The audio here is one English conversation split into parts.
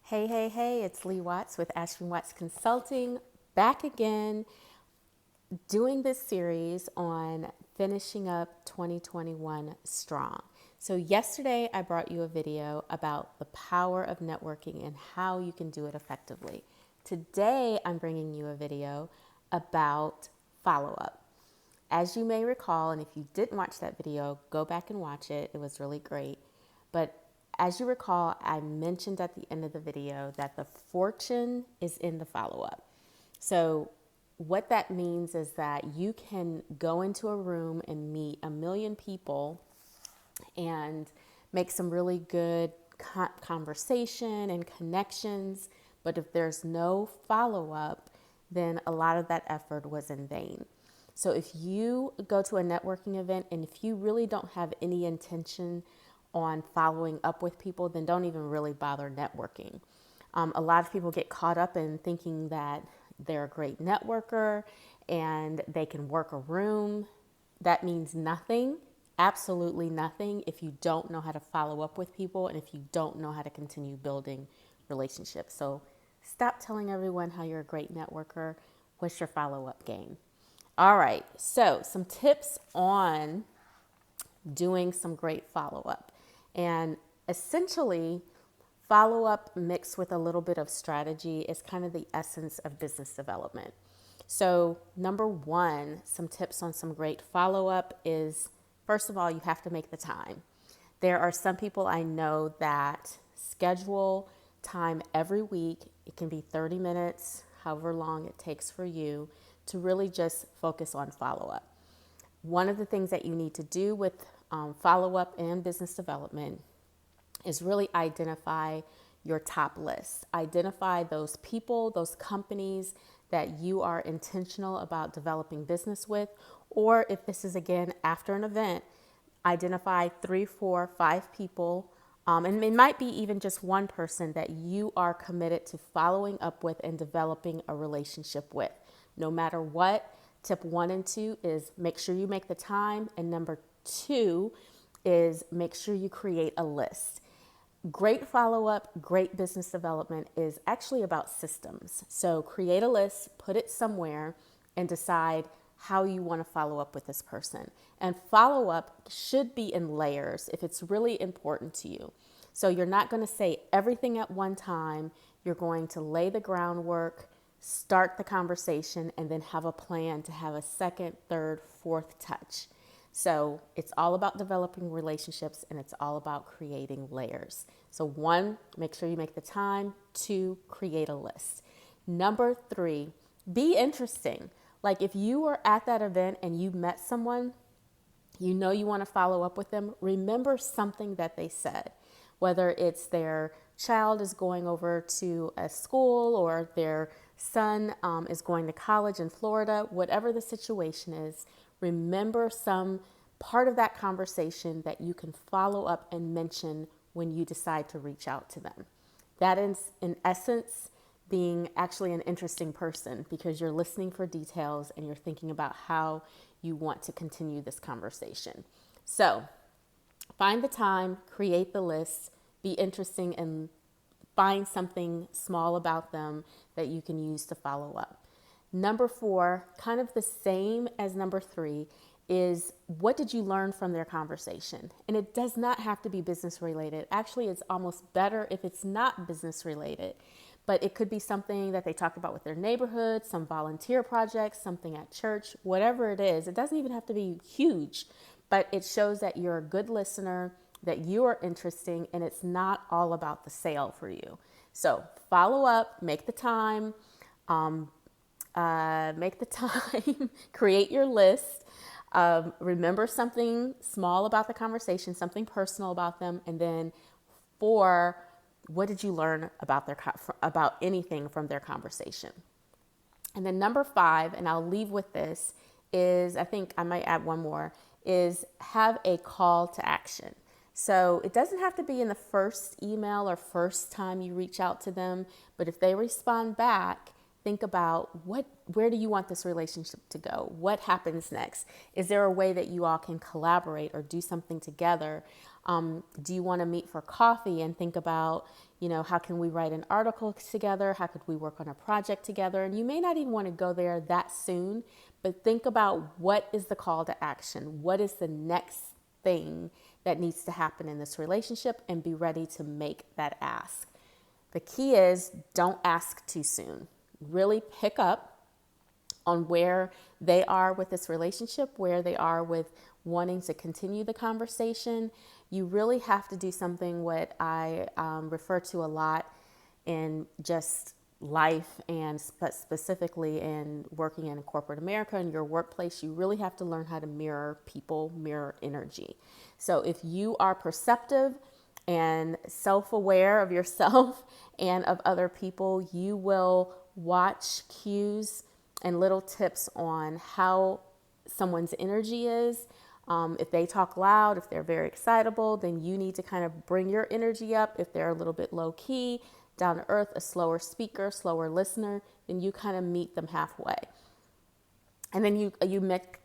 Hey, hey, hey, it's Lee Watts with Ashton Watts Consulting, back again doing this series on finishing up 2021 strong. So, yesterday I brought you a video about the power of networking and how you can do it effectively. Today I'm bringing you a video about follow up. As you may recall, and if you didn't watch that video, go back and watch it. It was really great. But as you recall, I mentioned at the end of the video that the fortune is in the follow up. So, what that means is that you can go into a room and meet a million people and make some really good conversation and connections. But if there's no follow up, then a lot of that effort was in vain. So if you go to a networking event and if you really don't have any intention on following up with people, then don't even really bother networking. A lot of people get caught up in thinking that they're a great networker and they can work a room. That means nothing, absolutely nothing, if you don't know how to follow up with people and if you don't know how to continue building relationships. So stop telling everyone how you're a great networker. What's your follow up game? All right, so some tips on doing some great follow up. And essentially, follow up mixed with a little bit of strategy is kind of the essence of business development. So, number one, some tips on some great follow up is first of all, you have to make the time. There are some people I know that schedule time every week. It can be 30 minutes, however long it takes for you to really just focus on follow up. One of the things that you need to do with follow up and business development is really identify your top list. Identify those people, those companies that you are intentional about developing business with. Or if this is again after an event, identify 3, 4, 5 people. And it might be even just one person that you are committed to following up with and developing a relationship with. No matter what, tip 1 and 2 is make sure you make the time. And number 2 is make sure you create a list. Great follow up, great business development is actually about systems. So create a list, put it somewhere, and decide how you want to follow up with this person. And follow up should be in layers if it's really important to you. So you're not going to say everything at one time. You're going to lay the groundwork, start the conversation, and then have a plan to have a second, third, fourth touch. So it's all about developing relationships and it's all about creating layers. So 1, make sure you make the time. 2, create a list. Number 3, be interesting. Like if you were at that event and you met someone, you know you want to follow up with them, remember something that they said. Whether it's their child is going over to a school or their son is going to college in Florida, whatever the situation is, remember some part of that conversation that you can follow up and mention when you decide to reach out to them. That is, in essence, being actually an interesting person because you're listening for details and you're thinking about how you want to continue this conversation. So, find the time, create the list, be interesting, and find something small about them that you can use to follow up. Number 4, kind of the same as number 3, is what did you learn from their conversation? And it does not have to be business related. Actually, it's almost better if it's not business related. But it could be something that they talked about with their neighborhood, some volunteer projects, something at church, whatever it is. It doesn't even have to be huge, but it shows that you're a good listener, that you are interesting, and it's not all about the sale for you. So follow up, make the time, create your list. Remember something small about the conversation, something personal about them, and then 4, what did you learn about anything from their conversation? And then number 5, and I'll leave with this, is I think I might add one more, is have a call to action. So it doesn't have to be in the first email or first time you reach out to them, but if they respond back, think about where do you want this relationship to go? What happens next? Is there a way that you all can collaborate or do something together Do you want to meet for coffee and think about, how can we write an article together? How could we work on a project together? And you may not even want to go there that soon, but think about what is the call to action? What is the next thing that needs to happen in this relationship, and be ready to make that ask. The key is don't ask too soon. Really pick up on where they are with this relationship, where they are with wanting to continue the conversation. You really have to do something what I refer to a lot in just life, and specifically in working in corporate America and your workplace. You really have to learn how to mirror people, mirror energy. So if you are perceptive and self-aware of yourself and of other people, you will watch cues and little tips on how someone's energy is. If they talk loud, if they're very excitable, then you need to kind of bring your energy up. If they're a little bit low key, down to earth, a slower speaker, slower listener, then you kind of meet them halfway. And then you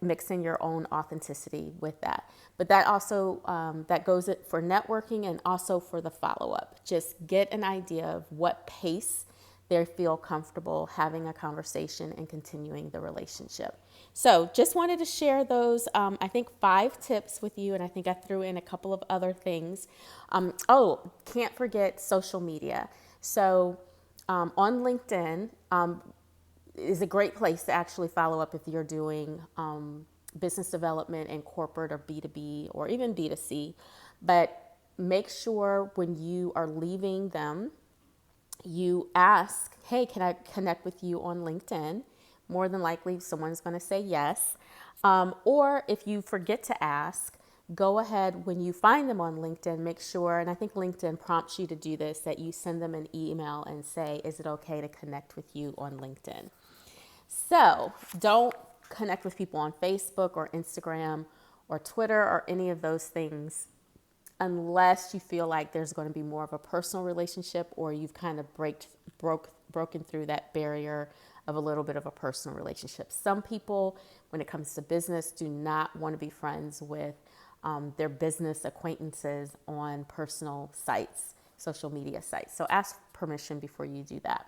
mix in your own authenticity with that. But that also, that goes for networking and also for the follow-up. Just get an idea of what pace they feel comfortable having a conversation and continuing the relationship. So just wanted to share those, I think 5 tips with you. And I think I threw in a couple of other things. Can't forget social media. So on LinkedIn is a great place to actually follow up if you're doing business development in corporate or B2B or even B2C. But make sure when you are leaving them, you ask, hey, can I connect with you on LinkedIn? More than likely, someone's going to say yes. Or if you forget to ask, go ahead when you find them on LinkedIn, make sure, and I think LinkedIn prompts you to do this, that you send them an email and say, is it okay to connect with you on LinkedIn? So don't connect with people on Facebook or Instagram or Twitter or any of those things unless you feel like there's going to be more of a personal relationship, or you've kind of broken through that barrier of a little bit of a personal relationship. Some people, when it comes to business, do not want to be friends with their business acquaintances on personal sites, social media sites. So ask permission before you do that.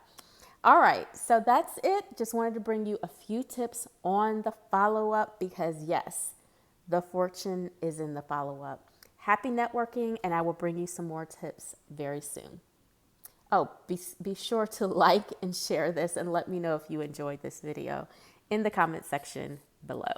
All right, so that's it. Just wanted to bring you a few tips on the follow-up because yes, the fortune is in the follow-up. Happy networking, and I will bring you some more tips very soon. Oh, be sure to like and share this and let me know if you enjoyed this video in the comment section below.